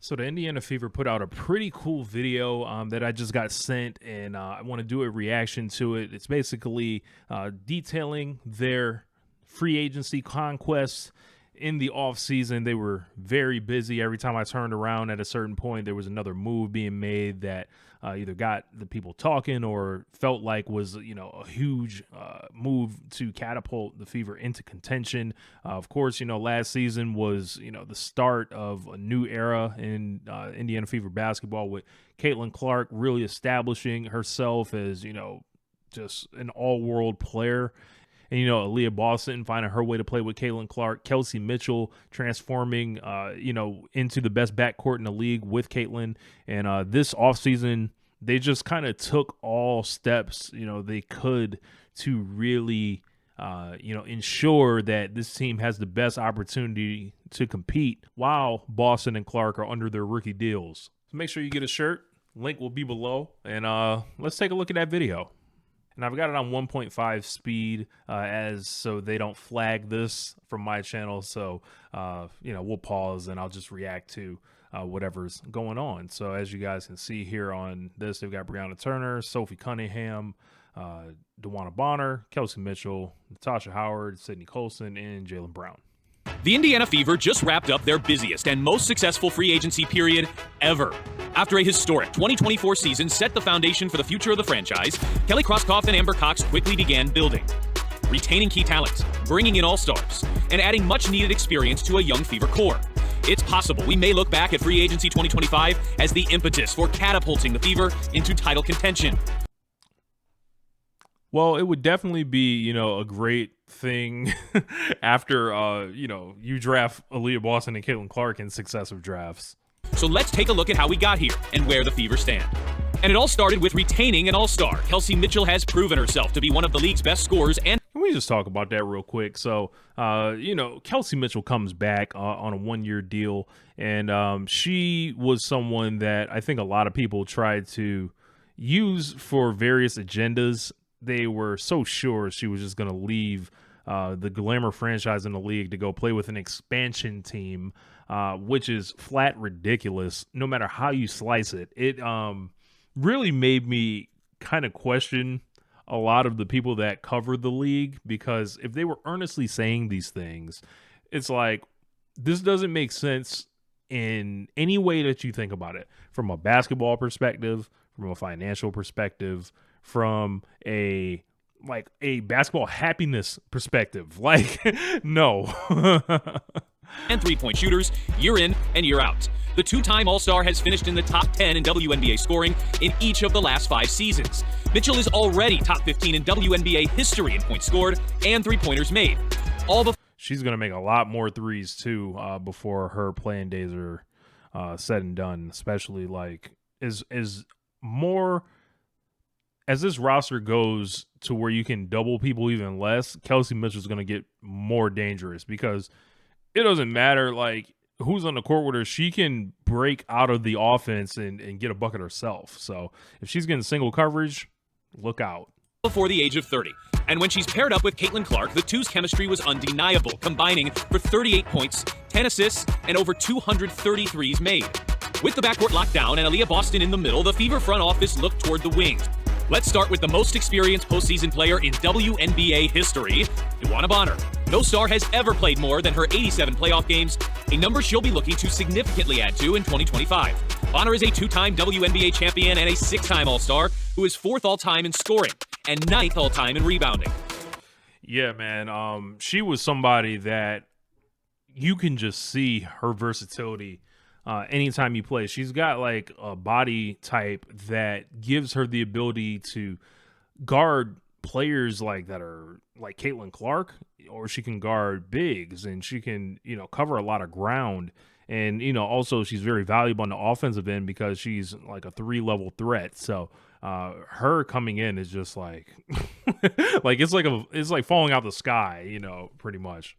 So the Indiana Fever put out a pretty cool video that I just got sent, and I want to do a reaction to it. It's basically detailing their free agency conquests in the offseason. They were very busy. Every time I turned around at a certain point, there was another move being made that either got the people talking or felt like was, a huge move to catapult the Fever into contention. Of course, last season was, the start of a new era in Indiana Fever basketball with Caitlin Clark really establishing herself as, just an all-world player. And, Aliyah Boston finding her way to play with Caitlin Clark, Kelsey Mitchell transforming, into the best backcourt in the league with Caitlin. And this offseason, they just kind of took all steps, they could to really, ensure that this team has the best opportunity to compete while Boston and Clark are under their rookie deals. So make sure you get a shirt. Link will be below. And let's take a look at that video. And I've got it on 1.5 speed so they don't flag this from my channel. So, we'll pause and I'll just react to whatever's going on. So as you guys can see here on this, they've got Brianna Turner, Sophie Cunningham, DeWanna Bonner, Kelsey Mitchell, Natasha Howard, Sydney Colson, and Jaylen Brown. The Indiana Fever just wrapped up their busiest and most successful free agency period ever. After a historic 2024 season set the foundation for the future of the franchise, Kelly Krauskopf and Amber Cox quickly began building, retaining key talent, bringing in all-stars, and adding much-needed experience to a young Fever core. It's possible we may look back at free agency 2025 as the impetus for catapulting the Fever into title contention. Well, it would definitely be, a great thing after, you draft Aliyah Boston and Caitlin Clark in successive drafts. So let's take a look at how we got here and where the Fever stand. And it all started with retaining an all-star. Kelsey Mitchell has proven herself to be one of the league's best scorers. And can we just talk about that real quick? So, Kelsey Mitchell comes back on a one-year deal, and she was someone that I think a lot of people tried to use for various agendas. They were so sure she was just going to leave the glamour franchise in the league to go play with an expansion team, which is flat ridiculous no matter how you slice it. It really made me kind of question a lot of the people that covered the league, because if they were earnestly saying these things, it's like, this doesn't make sense in any way that you think about it, from a basketball perspective, from a financial perspective, from a basketball happiness perspective. No. And three-point shooters year in and year out. The two-time All-Star has finished in the top 10 in wNBA scoring in each of the last 5 seasons. Mitchell is already top 15 in wNBA history in points scored and three-pointers made. She's going to make a lot more threes too before her playing days are said and done, especially as this roster goes to where you can double people even less. Kelsey Mitchell's going to get more dangerous, because it doesn't matter who's on the court with her. She can break out of the offense and get a bucket herself. So if she's getting single coverage, look out. Before the age of 30. And when she's paired up with Caitlin Clark, the two's chemistry was undeniable, combining for 38 points, 10 assists, and over 233s made. With the backcourt locked down and Aliyah Boston in the middle, the Fever front office looked toward the wings. Let's start with the most experienced postseason player in wNBA history, DeWanna Bonner. No star has ever played more than her 87 playoff games, a number she'll be looking to significantly add to in 2025. Bonner is a 2-time WNBA champion and a 6-time All-Star who is 4th all-time in scoring and 9th all-time in rebounding. Yeah, man. She was somebody that you can just see her versatility anytime you play. She's got a body type that gives her the ability to guard players that are like Caitlin Clark, or she can guard bigs, and she can, cover a lot of ground. And, also she's very valuable on the offensive end because she's like a 3-level threat. So her coming in is just it's like falling out the sky, pretty much.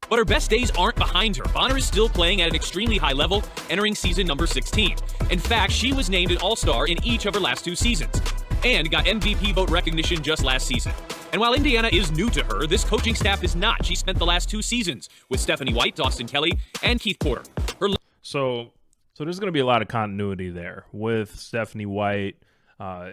But her best days aren't behind her. Bonner is still playing at an extremely high level, entering season number 16. In fact, she was named an All-Star in each of her last 2 seasons, and got MVP vote recognition just last season. And while Indiana is new to her, this coaching staff is not. She spent the last 2 seasons with Stephanie White, Dawson Kelly, and Keith Porter. So So there's going to be a lot of continuity there with Stephanie White.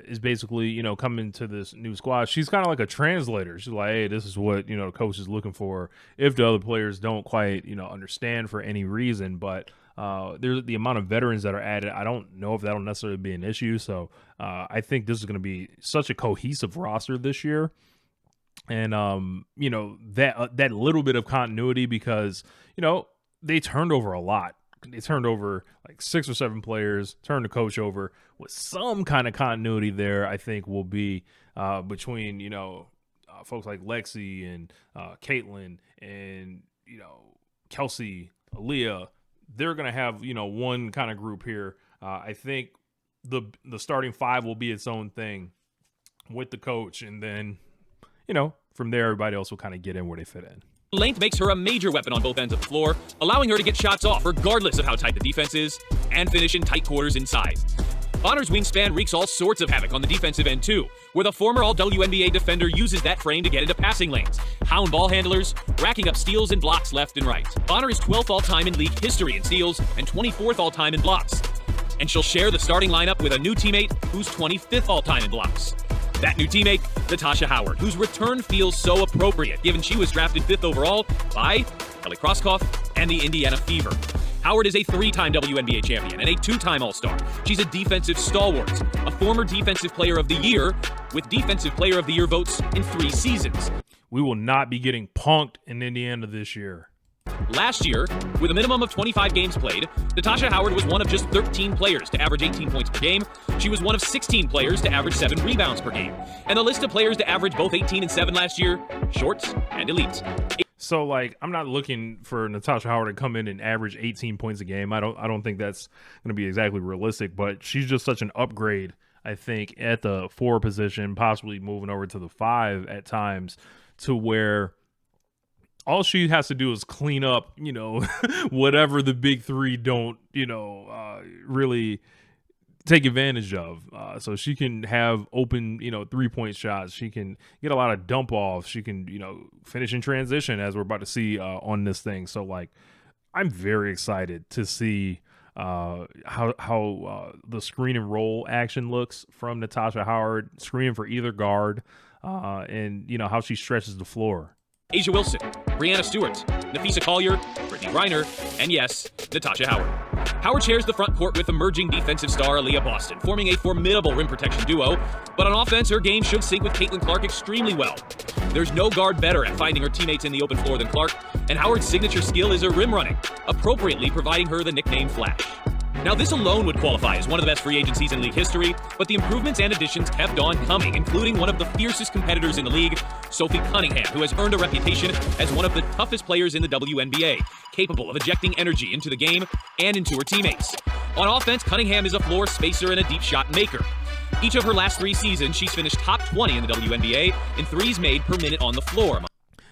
Is basically, coming to this new squad. She's kind of like a translator. She's like, hey, this is what, the coach is looking for if the other players don't quite, understand for any reason. But there's the amount of veterans that are added. I don't know if that'll necessarily be an issue. So I think this is going to be such a cohesive roster this year. And, that little bit of continuity because, they turned over a lot. They turned over like 6 or 7 players, turned the coach over with some kind of continuity there. I think will be between, folks like Lexi and Caitlin and, Kelsey, Aliyah. They're going to have, one kind of group here. I think the starting 5 will be its own thing with the coach. And then, from there, everybody else will kind of get in where they fit in. Length makes her a major weapon on both ends of the floor, allowing her to get shots off regardless of how tight the defense is, and finish in tight quarters inside. Bonner's wingspan wreaks all sorts of havoc on the defensive end too, where the former all-WNBA defender uses that frame to get into passing lanes, hound ball handlers, racking up steals and blocks left and right. Bonner is 12th all-time in league history in steals and 24th all-time in blocks. And she'll share the starting lineup with a new teammate who's 25th all-time in blocks. That new teammate, Natasha Howard, whose return feels so appropriate given she was drafted 5th overall by Kelly Krauskopf and the Indiana Fever. Howard is a 3-time WNBA champion and a 2-time All-Star. She's a defensive stalwart, a former Defensive Player of the Year, with Defensive Player of the Year votes in 3 seasons. We will not be getting punked in Indiana this year. Last year, with a minimum of 25 games played, Natasha Howard was one of just 13 players to average 18 points per game. She was one of 16 players to average 7 rebounds per game. And the list of players to average both 18 and 7 last year, short and elite. So, I'm not looking for Natasha Howard to come in and average 18 points a game. I don't think that's going to be exactly realistic, but she's just such an upgrade, I think, at the 4 position, possibly moving over to the 5 at times, to where all she has to do is clean up, whatever the big 3 don't, really take advantage of. So she can have open, 3-point shots. She can get a lot of dump offs. She can, finish in transition, as we're about to see on this thing. So, I'm very excited to see how the screen and roll action looks from Natasha Howard, screening for either guard, and, how she stretches the floor. Asia Wilson, Brianna Stewart, Nafisa Collier, Brittany Griner, and yes, Natasha Howard. Howard shares the front court with emerging defensive star Aliyah Boston, forming a formidable rim protection duo, but on offense, her game should sync with Caitlin Clark extremely well. There's no guard better at finding her teammates in the open floor than Clark, and Howard's signature skill is her rim running, appropriately providing her the nickname Flash. Now, this alone would qualify as one of the best free agencies in league history, but the improvements and additions kept on coming, including one of the fiercest competitors in the league, Sophie Cunningham, who has earned a reputation as one of the toughest players in the WNBA, capable of ejecting energy into the game and into her teammates. On offense, Cunningham is a floor spacer and a deep shot maker. Each of her last 3 seasons, she's finished top 20 in the WNBA in threes made per minute on the floor.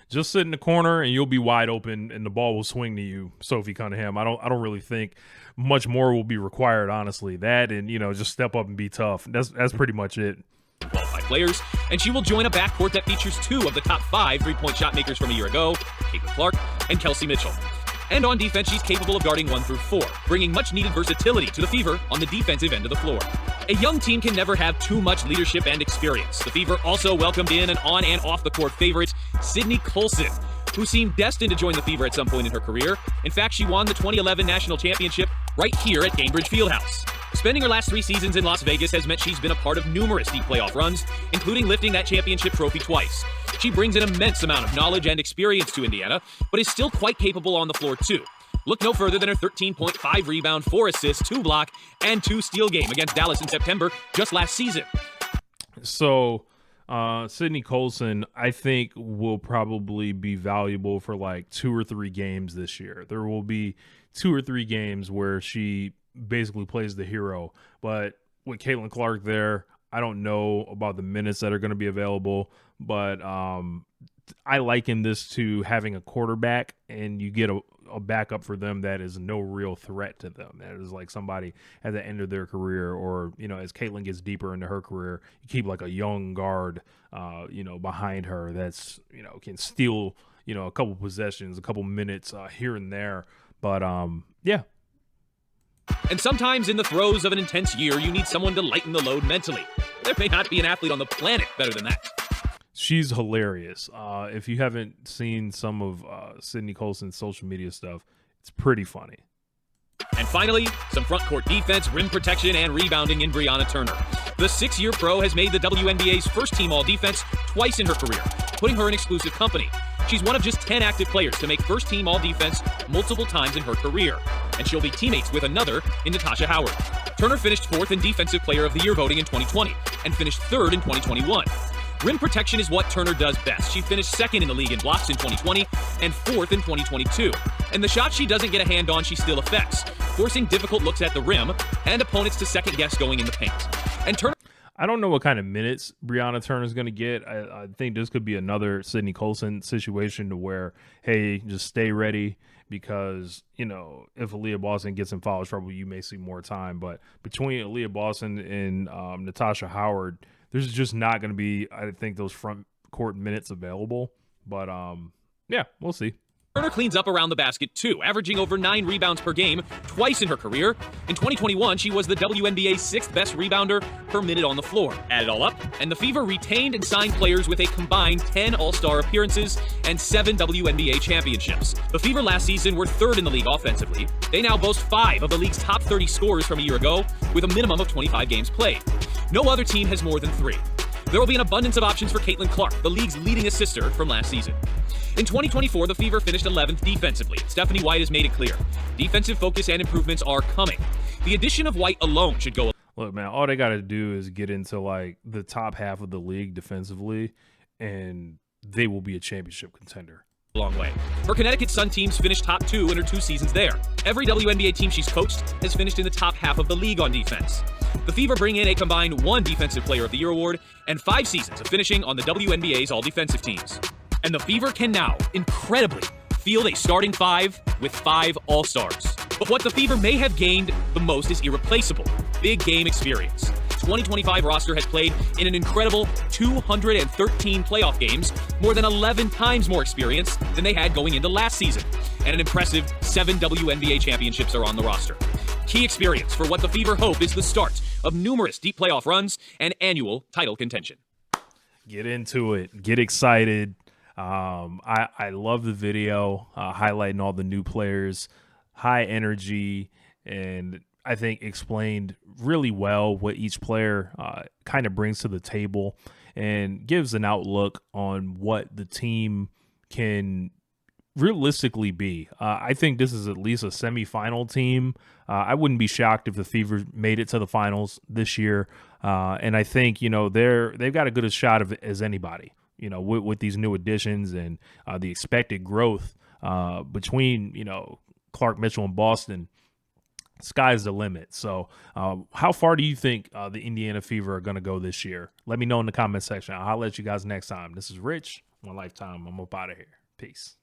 Just sit in the corner and you'll be wide open and the ball will swing to you, Sophie Cunningham. I don't really think much more will be required, honestly. That and, just step up and be tough. That's pretty much it. Qualified players, and she will join a backcourt that features 2 of the top 5 3-point shot makers from a year ago, Caitlin Clark and Kelsey Mitchell. And on defense, she's capable of guarding 1 through 4, bringing much-needed versatility to the Fever on the defensive end of the floor. A young team can never have too much leadership and experience. The Fever also welcomed in an on- and off-the-court favorite, Sydney Colson, who seemed destined to join the Fever at some point in her career. In fact, she won the 2011 National Championship right here at Gainbridge Fieldhouse. Spending her last 3 seasons in Las Vegas has meant she's been a part of numerous deep playoff runs, including lifting that championship trophy twice. She brings an immense amount of knowledge and experience to Indiana, but is still quite capable on the floor too. Look no further than her 13.5 rebound, 4 assists, 2 block, and 2 steal game against Dallas in September just last season. So, Sydney Colson, I think, will probably be valuable for 2 or 3 games this year. There will be 2 or 3 games where she basically plays the hero. But with Caitlin Clark there, I don't know about the minutes that are going to be available. But I liken this to having a quarterback and you get a backup for them that is no real threat to them. That is like somebody at the end of their career, or, as Caitlin gets deeper into her career, you keep a young guard, behind her that's, can steal, a couple possessions, a couple minutes here and there. But, yeah. And sometimes in the throes of an intense year, you need someone to lighten the load mentally. There may not be an athlete on the planet better than that. She's hilarious. If you haven't seen some of Sydney Colson's social media stuff, it's pretty funny. And finally, some front court defense, rim protection, and rebounding in Brianna Turner. The 6-year pro has made the WNBA's first-team All-Defense twice in her career, putting her in exclusive company. She's one of just 10 active players to make first-team All-Defense multiple times in her career, and she'll be teammates with another in Natasha Howard. Turner finished 4th in Defensive Player of the Year voting in 2020 and finished 3rd in 2021. Rim protection is what Turner does best. She finished 2nd in the league in blocks in 2020 and 4th in 2022. And the shots she doesn't get a hand on, she still affects, forcing difficult looks at the rim and opponents to second-guess going in the paint. And Turner... I don't know what kind of minutes Brianna Turner is going to get. I think this could be another Sydney Colson situation to where, hey, just stay ready because, you know, if Aliyah Boston gets in foul trouble, you may see more time. But between Aliyah Boston and Natasha Howard, there's just not going to be, I think, those front court minutes available. But, yeah, we'll see. Turner cleans up around the basket, too, averaging over 9 rebounds per game twice in her career. In 2021, she was the WNBA's 6th best rebounder per minute on the floor. Add it all up, and the Fever retained and signed players with a combined 10 All-Star appearances and 7 WNBA championships. The Fever last season were 3rd in the league offensively. They now boast 5 of the league's top 30 scorers from a year ago, with a minimum of 25 games played. No other team has more than 3. There will be an abundance of options for Caitlin Clark, the league's leading assister from last season. In 2024, the Fever finished 11th defensively. Stephanie White has made it clear. Defensive focus and improvements are coming. The addition of White alone should go... Look, man, all they got to do is get into, like, the top half of the league defensively, and they will be a championship contender. A long way. Her Connecticut Sun teams finished top 2 in her 2 seasons there. Every WNBA team she's coached has finished in the top half of the league on defense. The Fever bring in a combined 1 Defensive Player of the Year award and 5 seasons of finishing on the WNBA's all-defensive teams. And the Fever can now, incredibly, field a starting 5 with 5 All-Stars. But what the Fever may have gained the most is irreplaceable. Big game experience. 2025 roster has played in an incredible 213 playoff games, more than 11 times more experience than they had going into last season. And an impressive 7 WNBA championships are on the roster. Key experience for what the Fever hope is the start of numerous deep playoff runs and annual title contention. Get into it. Get excited. I love the video highlighting all the new players, high energy, and I think explained really well what each player kind of brings to the table and gives an outlook on what the team can realistically be. I think this is at least a semifinal team. I wouldn't be shocked if the Fever made it to the finals this year. And I think, you know, they've got as good a shot of it as anybody. You know, with these new additions and the expected growth between, you know, Clark, Mitchell, and Boston, sky's the limit. So how far do you think the Indiana Fever are going to go this year? Let me know in the comment section. I'll let you guys next time. This is Rich, One Lifetime. I'm up out of here. Peace.